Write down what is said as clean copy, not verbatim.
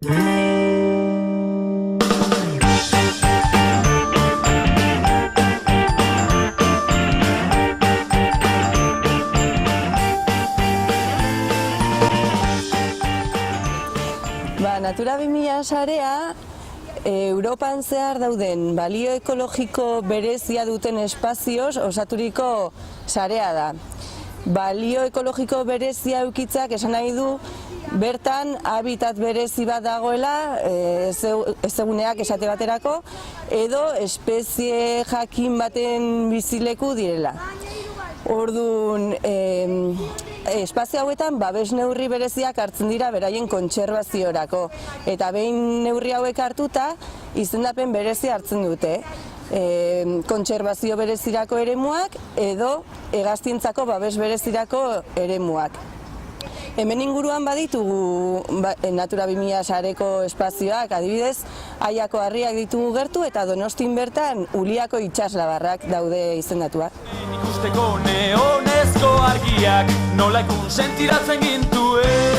Natura 2000 sarea Europan zehar dauden balio ekologiko berezia duten espazioz osaturiko sarea da. Balio ekologiko berezia eukitzak esan nahi du bertan habitat berezi bat dagoela, ezeguneak esate baterako, edo espezie jakin baten bizileku direla. Orduan, espazio hauetan babes neurri bereziak hartzen dira beraien kontserbaziorako. Eta behin neurri hauek hartuta, izendapen berezi hartzen dute. Kontserbazio berezirako eremuak edo hegaztientzako babes berezirako eremuak. Hemen inguruan baditugu Natura 2000 sareko espazioak, adibidez, Aiako harriak ditugu gertu eta Donostin bertan Uliako itsaslabarrak daude izendatuak. Ikusteko neonezko argiak nola ikun sentiratzen gintuen.